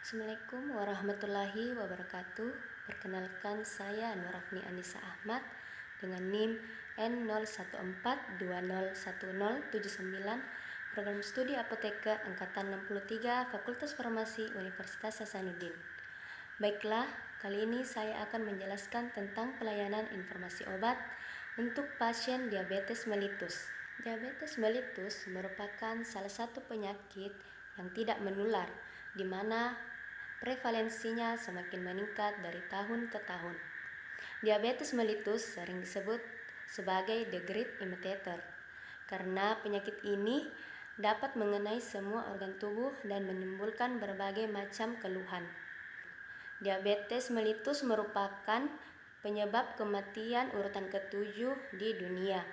Assalamualaikum warahmatullahi wabarakatuh. Perkenalkan, saya Nurafni Anissa Ahmad dengan NIM N0142010079, Program Studi Apoteka Angkatan 63 Fakultas Farmasi Universitas Hasanuddin. Baiklah, kali ini saya akan menjelaskan tentang pelayanan informasi obat untuk pasien diabetes mellitus. Diabetes mellitus merupakan salah satu penyakit yang tidak menular, di mana prevalensinya semakin meningkat dari tahun ke tahun. Diabetes mellitus sering disebut sebagai the great imitator karena penyakit ini dapat mengenai semua organ tubuh dan menimbulkan berbagai macam keluhan. Diabetes mellitus merupakan penyebab kematian urutan ke-7 di dunia.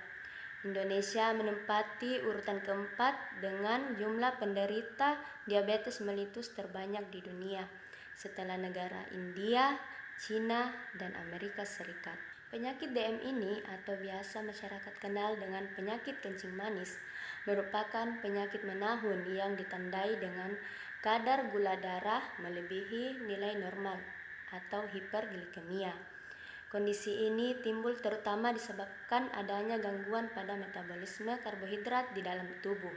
Indonesia menempati urutan keempat dengan jumlah penderita diabetes mellitus terbanyak di dunia, setelah negara India, Cina, dan Amerika Serikat. Penyakit DM ini, atau biasa masyarakat kenal dengan penyakit kencing manis, merupakan penyakit menahun yang ditandai dengan kadar gula darah melebihi nilai normal atau hiperglikemia. Kondisi ini timbul terutama disebabkan adanya gangguan pada metabolisme karbohidrat di dalam tubuh.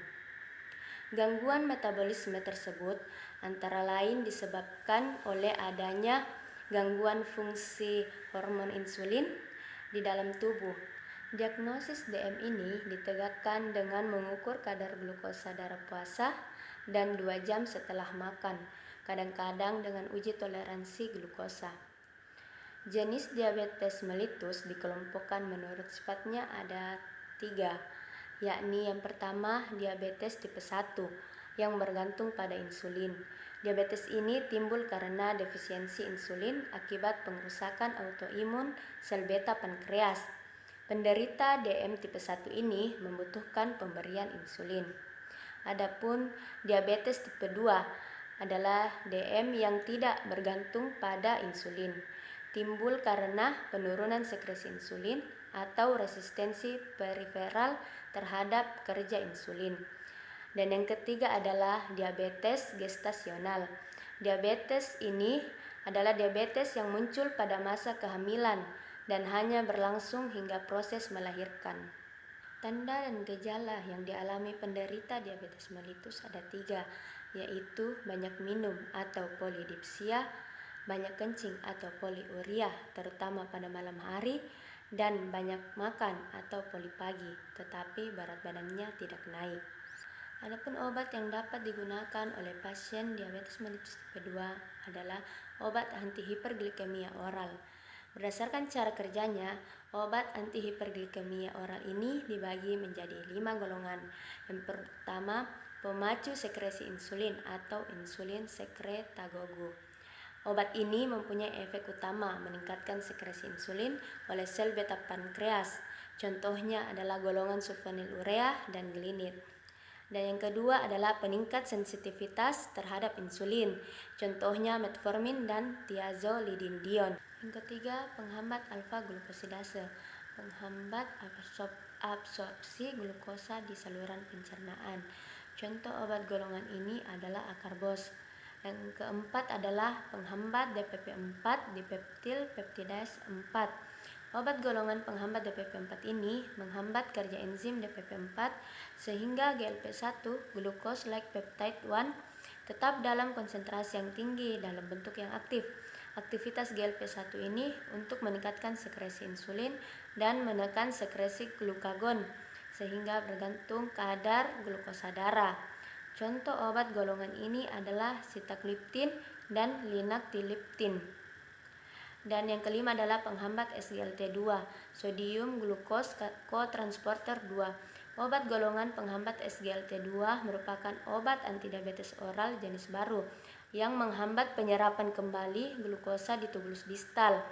Gangguan metabolisme tersebut antara lain disebabkan oleh adanya gangguan fungsi hormon insulin di dalam tubuh. Diagnosis DM ini ditegakkan dengan mengukur kadar glukosa darah puasa dan 2 jam setelah makan, kadang-kadang dengan uji toleransi glukosa. Jenis diabetes mellitus dikelompokkan menurut sifatnya ada 3, yakni yang pertama diabetes tipe 1 yang bergantung pada insulin. Diabetes ini timbul karena defisiensi insulin akibat pengrusakan autoimun sel beta pankreas. Penderita DM tipe 1 ini membutuhkan pemberian insulin. Adapun diabetes tipe 2 adalah DM yang tidak bergantung pada insulin, timbul karena penurunan sekresi insulin atau resistensi periferal terhadap kerja insulin. Dan yang ketiga adalah diabetes gestasional. Diabetes ini adalah diabetes yang muncul pada masa kehamilan dan hanya berlangsung hingga proses melahirkan. Tanda dan gejala yang dialami penderita diabetes mellitus ada 3, yaitu banyak minum atau polidipsia, banyak kencing atau poliuria terutama pada malam hari, dan banyak makan atau polipagi tetapi berat badannya tidak naik. Adapun obat yang dapat digunakan oleh pasien diabetes mellitus tipe 2 adalah obat antihiperglikemia oral. Berdasarkan cara kerjanya, obat antihiperglikemia oral ini dibagi menjadi 5 golongan. Yang pertama, pemacu sekresi insulin atau insulin sekretagogue. Obat ini mempunyai efek utama meningkatkan sekresi insulin oleh sel beta pankreas. Contohnya adalah golongan sulfonylurea dan glinit. Dan yang kedua adalah peningkat sensitivitas terhadap insulin. Contohnya metformin dan thiazolidinedion. Yang ketiga, penghambat alfa glukosidase, penghambat absorpsi glukosa di saluran pencernaan. Contoh obat golongan ini adalah akarbos. Yang keempat adalah penghambat DPP4 dipeptil peptidase 4. Obat golongan penghambat DPP4 ini menghambat kerja enzim DPP4 sehingga GLP1 glucose like peptide 1 tetap dalam konsentrasi yang tinggi dalam bentuk yang aktif. Aktivitas GLP1 ini untuk meningkatkan sekresi insulin dan menekan sekresi glukagon sehingga bergantung kadar glukosa darah. Contoh obat golongan ini adalah sitagliptin dan linactiliptin. Dan yang kelima adalah penghambat SGLT2, sodium glucose cotransporter 2. Obat golongan penghambat SGLT2 merupakan obat antidiabetes oral jenis baru yang menghambat penyerapan kembali glukosa di tubulus distal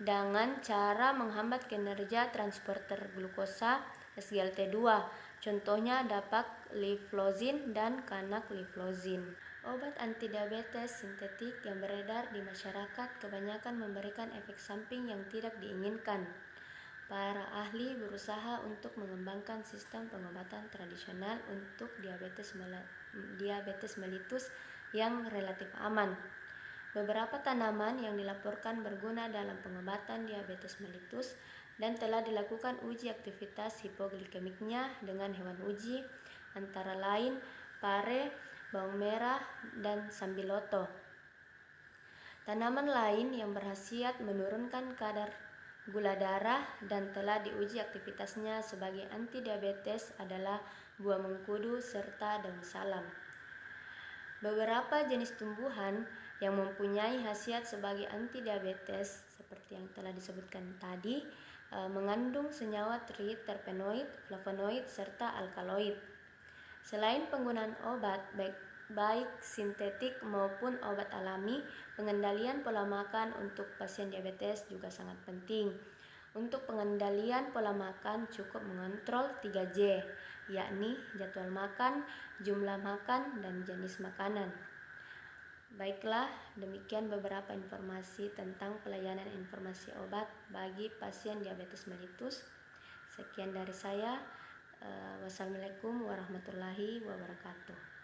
dengan cara menghambat kinerja transporter glukosa SGLT2. Contohnya dapagliflozin dan canagliflozin. Obat antidiabetes sintetik yang beredar di masyarakat kebanyakan memberikan efek samping yang tidak diinginkan. Para ahli berusaha untuk mengembangkan sistem pengobatan tradisional untuk diabetes mellitus yang relatif aman. Beberapa tanaman yang dilaporkan berguna dalam pengobatan diabetes mellitus dan telah dilakukan uji aktivitas hipoglikemiknya dengan hewan uji, antara lain pare, bawang merah, dan sambiloto. Tanaman lain yang berkhasiat menurunkan kadar gula darah dan telah diuji aktivitasnya sebagai antidiabetes adalah buah mengkudu serta daun salam. Beberapa jenis tumbuhan yang mempunyai khasiat sebagai antidiabetes seperti yang telah disebutkan tadi mengandung senyawa triterpenoid, flavonoid, serta alkaloid. Selain penggunaan obat baik sintetik maupun obat alami, pengendalian pola makan untuk pasien diabetes juga sangat penting. Untuk pengendalian pola makan cukup mengontrol 3J, yakni jadwal makan, jumlah makan, dan jenis makanan. Baiklah, demikian beberapa informasi tentang pelayanan informasi obat bagi pasien diabetes mellitus. Sekian dari saya. Wassalamualaikum warahmatullahi wabarakatuh.